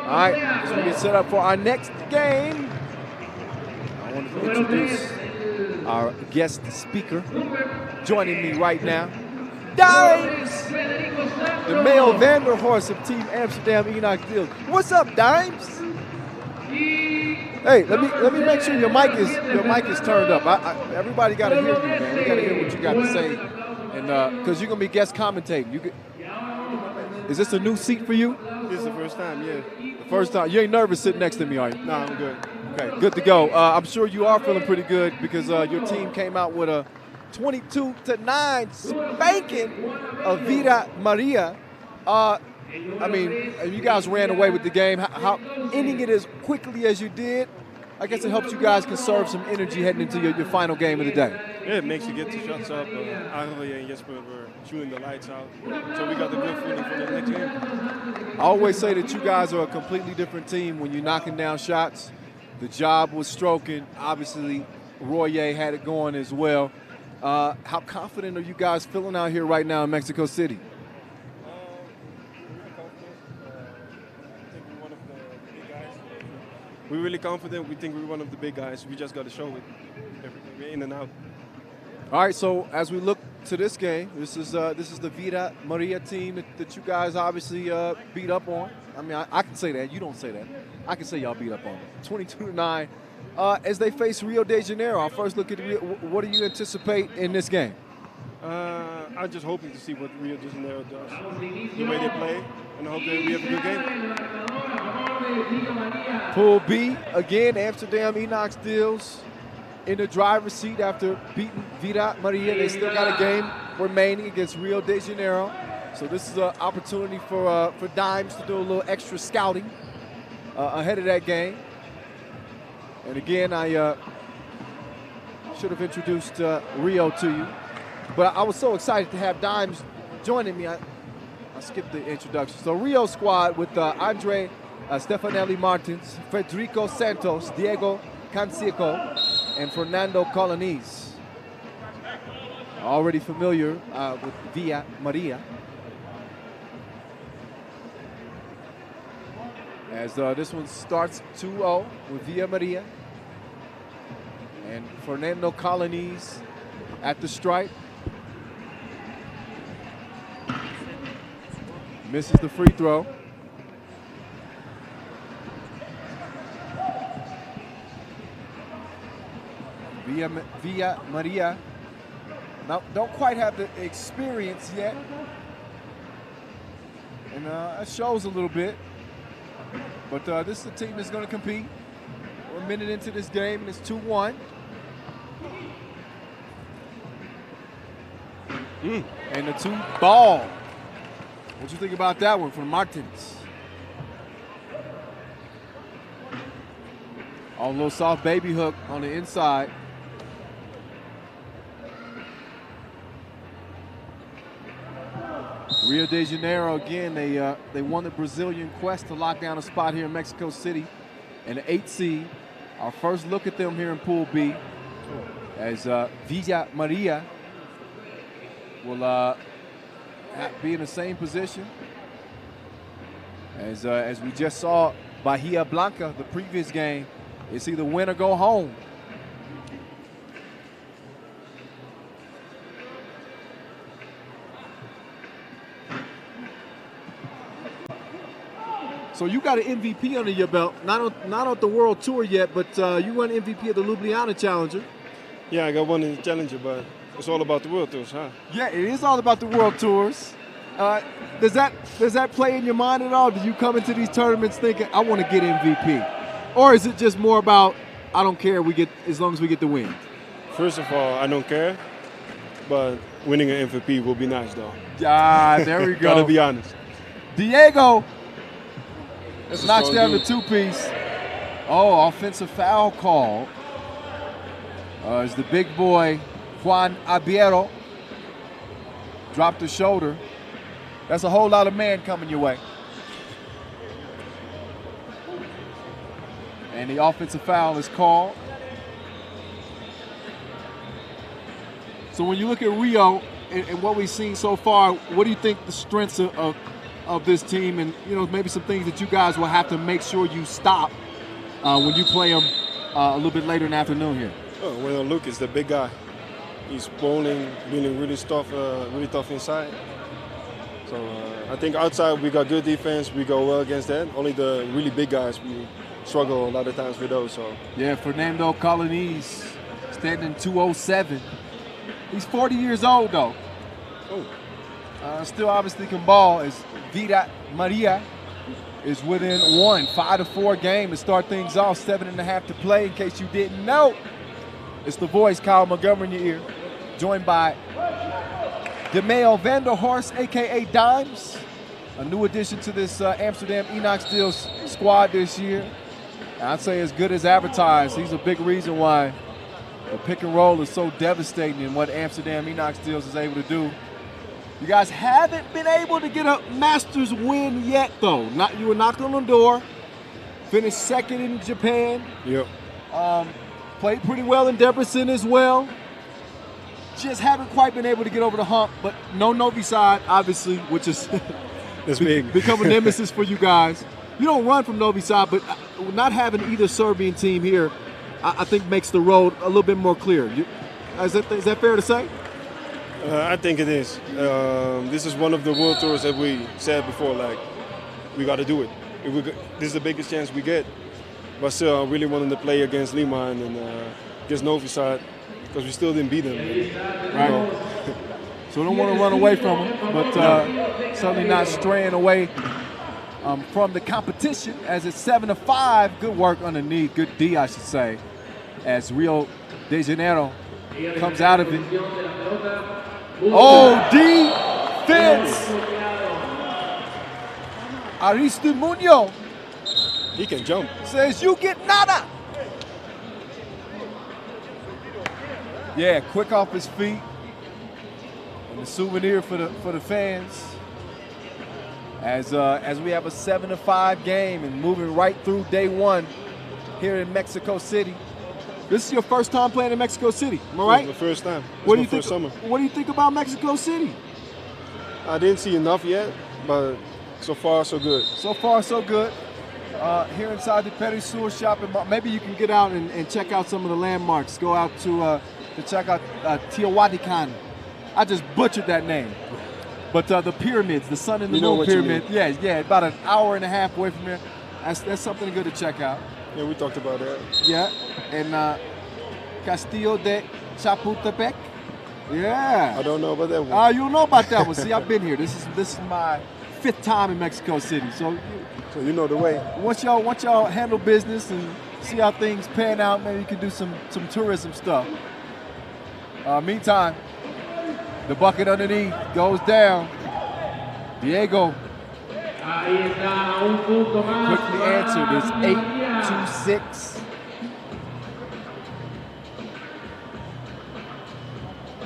All right, as we get set up for our next game, I want to introduce our guest speaker. Joining me right now, Dimes, the male Vanderhorst of Team Amsterdam Enoch Deals. What's up, Dimes? Hey, let me make sure your mic is turned up. Everybody got to hear you, man. We got to hear what you got to say, and because you're gonna be guest commentating. Is this a new seat for you? This is the first time, yeah. The first time. You ain't nervous sitting next to me, are you? No, I'm good. Okay, good to go. I'm sure you are feeling pretty good because your team came out with a 22-9 spanking of Vida Maria. I mean, you guys ran away with the game. How ending it as quickly as you did, I guess it helps you guys conserve some energy heading into your final game of the day. Yeah, it makes you get the shots up. Angeli and Jesper were shooting the lights out. So we got the good feeling for the next game. I always say that you guys are a completely different team when you're knocking down shots. The job was stroking. Obviously, Royer had it going as well. How confident are you guys feeling out here right now in Mexico City? We're really confident. We think we're one of the big guys. We just got to show it. We're in and out. All right, so as we look to this game, this is the Vida Maria team that you guys obviously beat up on. I mean, I can say that. You don't say that. I can say y'all beat up on them. 22-9. As they face Rio de Janeiro, our first look at Rio, what do you anticipate in this game? I'm just hoping to see what Rio de Janeiro does, the way they play, and I hope that we have a good game. Pool B, again, Amsterdam Enoch Deals in the driver's seat after beating Vida Maria. They still got a game remaining against Rio de Janeiro. So this is an opportunity for Dimes to do a little extra scouting ahead of that game. And again, I should have introduced Rio to you. But I was so excited to have Dimes joining me. I skipped the introduction. So Rio squad with Andre Stefanelli Martins, Federico Santos, Diego Canseco, and Fernando Coloniz. Already familiar with Villa Maria. As this one starts 2-0 with Villa Maria. And Fernando Coloniz at the stripe. Misses the free throw. Villa Maria now don't quite have the experience yet, and that shows a little bit. But this is a team that's going to compete. We're a minute into this game, and it's 2-1. And the two ball. What you think about that one from Martins? On a little soft baby hook on the inside. Rio de Janeiro, again, they won the Brazilian quest to lock down a spot here in Mexico City. And the 8 seed, our first look at them here in Pool B, as Villa Maria will be in the same position as we just saw Bahia Blanca the previous game. It's either win or go home. So you got an MVP under your belt, not on the World Tour yet, but you won MVP of the Ljubljana Challenger. Yeah, I got one in the Challenger, but it's all about the World Tours, huh? Yeah, it is all about the World Tours. Does that play in your mind at all? Do you come into these tournaments thinking, I want to get MVP? Or is it just more about, I don't care, as long as we get the win? First of all, I don't care, but winning an MVP will be nice, though. Ah, there we go. Gotta be honest. Diego knocks down the two-piece. Oh, offensive foul call. As the big boy, Juan Abiero, dropped the shoulder. That's a whole lot of man coming your way. And the offensive foul is called. So when you look at Rio and what we've seen so far, what do you think the strengths of of this team, and maybe some things that you guys will have to make sure you stop when you play them a little bit later in the afternoon here? Oh, well, Luke is the big guy. He's bowling, really tough inside. So I think outside we got good defense. We go well against that. Only the really big guys we struggle a lot of times with those. So yeah, Fernando Colonies standing 207. He's 40 years old though. Oh. Still obviously can ball as Vida Maria is within 5-4 game to start things off. 7.5 to play. In case you didn't know, it's the voice, Kyle Montgomery, in your ear, joined by DeMeo Vanderhorst, a.k.a. Dimes, a new addition to this Amsterdam Enoch Steels squad this year. And I'd say as good as advertised. He's a big reason why the pick and roll is so devastating in what Amsterdam Enoch Steels is able to do. You guys haven't been able to get a Masters win yet, though. You were knocked on the door, finished second in Japan. Yep. Played pretty well in Debrecen as well. Just haven't quite been able to get over the hump, but no Novi Sad, obviously, which is It's big. become a nemesis for you guys. You don't run from Novi Sad, but not having either Serbian team here, I think makes the road a little bit more clear. Is that fair to say? I think it is. This is one of the world tours that we said before, like, we got to do it. This is the biggest chance we get. But still, I really wanted to play against Lima and against Novi Sad because we still didn't beat them. Right. So we don't want to run away from them, but certainly not straying away from the competition as it's 7-5. Good work underneath, good D, I should say, as Rio de Janeiro comes out of it. Oh, defense! Aristimuño He can jump. says you get nada. Yeah, quick off his feet. And the souvenir for the fans. As we have a 7-5 game and moving right through day one here in Mexico City. This is your first time playing in Mexico City, am I right? The first time. What do you first think? summer. What do you think about Mexico City? I didn't see enough yet, but so far so good. So far, so good. Here inside the Perisur shopping mall. Maybe you can get out and check out some of the landmarks. Go out to check out Teotihuacan. I just butchered that name. But the pyramids, the sun and the moon pyramid. Yeah, about an hour and a half away from here. That's something good to check out. Yeah, we talked about that. Yeah, and Castillo de Chapultepec. Yeah. I don't know about that one. You know about that one. See, I've been here. This is my 5th time in Mexico City. So you know the way. once y'all handle business and see how things pan out, maybe you can do some tourism stuff. Meantime, the bucket underneath goes down. Diego quickly answered. It's 8-6.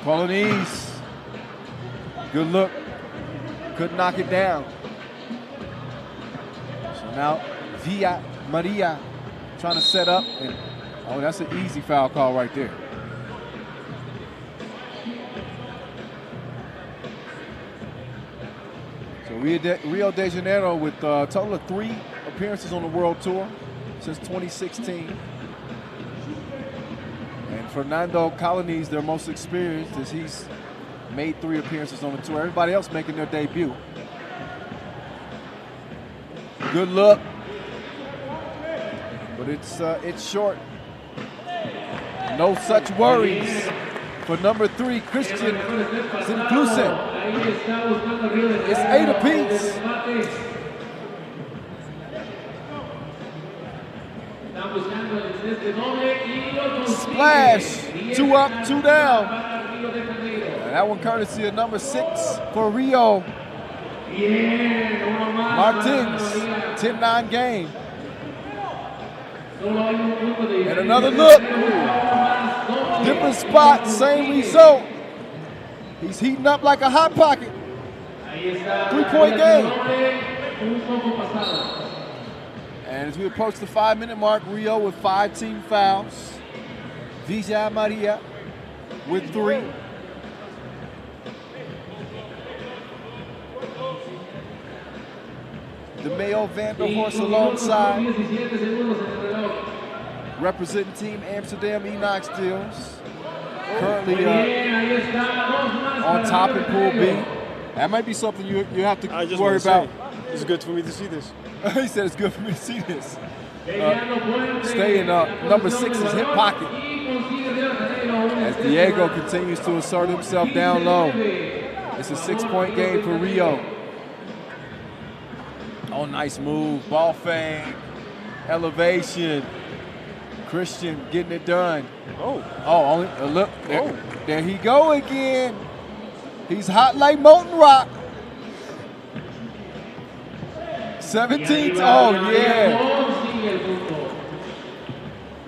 Colonies. Good look. Couldn't knock it down. So now Villa Maria trying to set up. And, that's an easy foul call right there. So Rio de Janeiro with a total of 3 appearances on the World Tour since 2016. And Fernando Colonies, their most experienced, as he's made 3 appearances on the tour. Everybody else making their debut. Good look, but it's short. No such worries for number 3, Christian Zinclusen. It's 8 apiece. Splash, 2 up, 2 down. And that one courtesy of number 6 for Rio. Martins, 10-9 game. And another look. Different spot, same result. He's heating up like a hot pocket. 3-point game. And as we approach the 5-minute mark, Rio with 5 team fouls. Villa Maria with 3. the Mayo Vanderhorst alongside. Representing Team Amsterdam Enox Deals. Currently on top in Pool B. That might be something you have to worry about. It's good for me to see this. He said it's good for me to see this. Staying up. Number 6 is Hip Pocket. As Diego continues to assert himself down low. It's a 6-point game for Rio. Oh, nice move. Ball fake. Elevation. Christian getting it done. Only look. There he go again. He's hot like molten rock. 17th. Oh, yeah.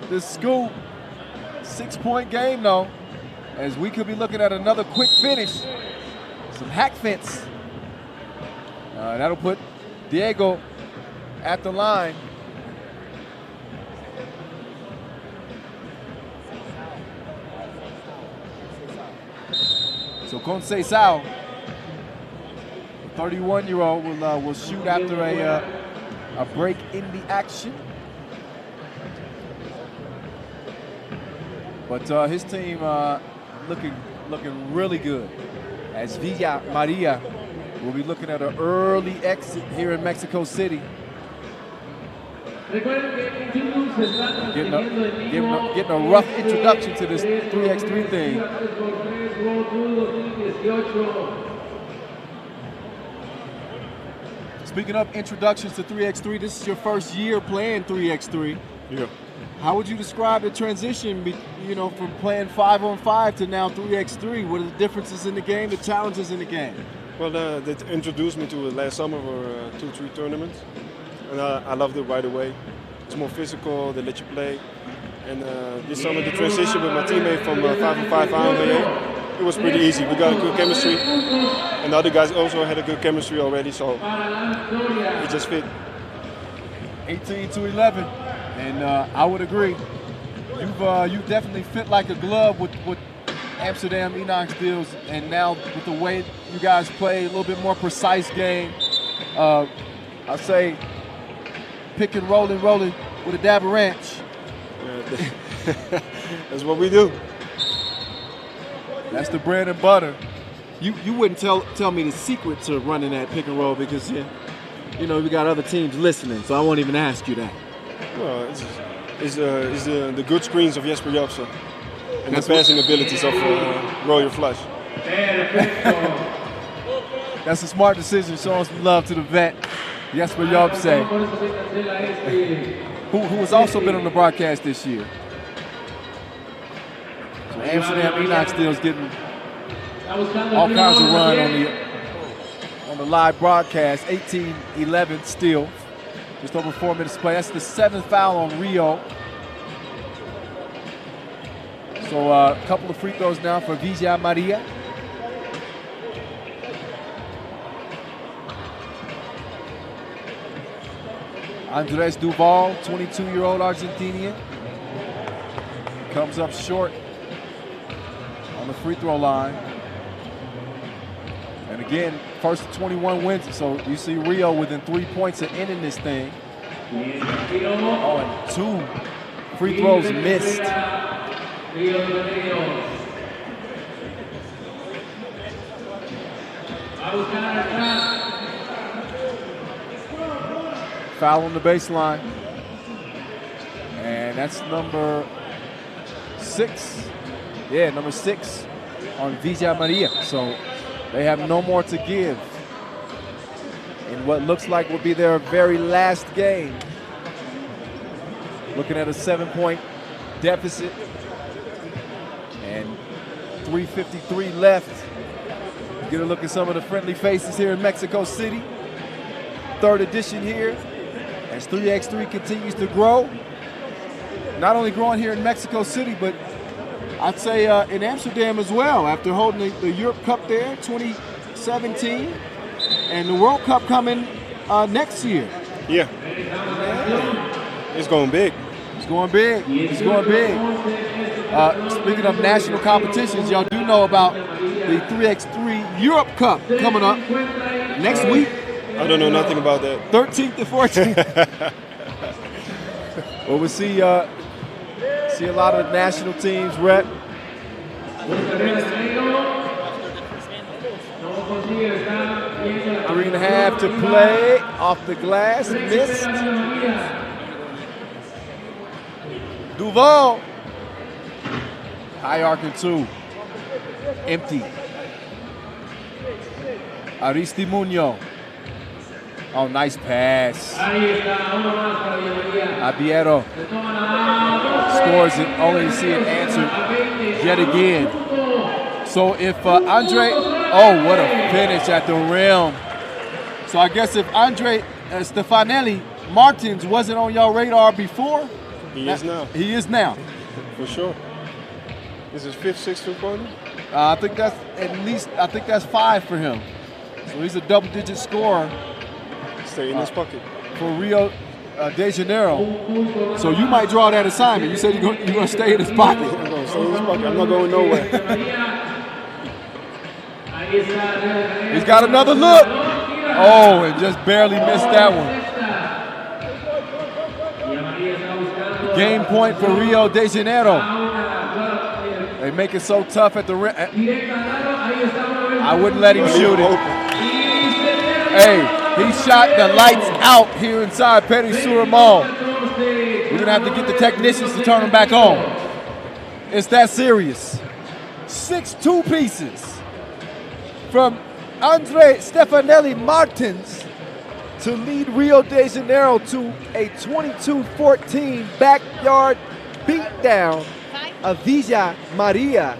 The scoop. 6-point game, though, as we could be looking at another quick finish. Some hack fence. That'll put Diego at the line. So Conceição, the 31-year-old, will shoot after a break in the action. But his team looking really good. As Villa Maria will be looking at an early exit here in Mexico City. Getting a rough introduction to this 3x3 thing. Speaking of introductions to 3x3, this is your first year playing 3x3. Yeah. How would you describe the transition, from playing 5-on-5 to now 3x3? What are the differences in the game, the challenges in the game? Well, they introduced me to it last summer for 2-3 tournaments, and I loved it right away. It's more physical, they let you play. And this summer, the transition with my teammate from 5-on-5 IMBA, it was pretty easy. We got a good chemistry, and the other guys also had a good chemistry already, so it just fit. 18-11, and I would agree. You've definitely fit like a glove with Amsterdam Enox Deals, and now with the way you guys play, a little bit more precise game. I say pick and rolling with a dab of ranch. That's what we do. That's the bread and butter. You wouldn't tell me the secret to running that pick and roll because we got other teams listening, so I won't even ask you that. Well, it's the good screens of Jesper Jobsen and the passing abilities of Royer Flush. That's a smart decision, showing some love to the vet, Jesper Jobsen, who has also been on the broadcast this year. So Amsterdam Enox Deals getting all kinds of run on the live broadcast. 18-11 still. Just over 4 minutes to play. That's the 7th foul on Rio. So a couple of free throws now for Villa Maria. Andres Duval, 22-year-old Argentinian, comes up short on the free throw line. And again, first 21 wins, so you see Rio within 3 points of ending this thing. Oh, and 2 free throws missed. Foul on the baseline. And that's number 6. Yeah, number 6 on Villa Maria. So they have no more to give in what looks like will be their very last game. Looking at a 7-point deficit and 3:53 left. Get a look at some of the friendly faces here in Mexico City. 3rd edition here as 3x3 continues to grow. Not only growing here in Mexico City, but I'd say in Amsterdam as well, after holding the Europe Cup there, 2017, and the World Cup coming next year. Yeah. It's going big. It's going big. It's going big. Speaking of national competitions, y'all do know about the 3x3 Europe Cup coming up next week I don't know nothing about that. 13th to 14th. Well, we'll see a lot of the national teams rep. 3.5 to play. Off the glass, missed. Duval. High arcing 2. Empty. Aristimuño. Oh, nice pass. Abiero scores it, only to see it answered yet again. So if Andre, oh, what a finish at the rim. So I guess if Andre Stefanelli Martins wasn't on your radar before, he is now. He is now. For sure. Is his 5th, 6th three-pointer? I think that's at least, I think that's 5 for him. So he's a double-digit scorer. Stay in his pocket. For Rio de Janeiro. So you might draw that assignment. You said you're going to stay in his pocket. I'm going to stay in his pocket. I'm not going nowhere. He's got another look. Oh, and just barely missed that one. Game point for Rio de Janeiro. They make it so tough at the rim. I wouldn't let him shoot it. Hey, he shot the lights out here inside Perisura Mall. We're going to have to get the technicians to turn them back on. It's that serious. 6 two-pieces from Andre Stefanelli Martins to lead Rio de Janeiro to a 22-14 backyard beatdown of Villa Maria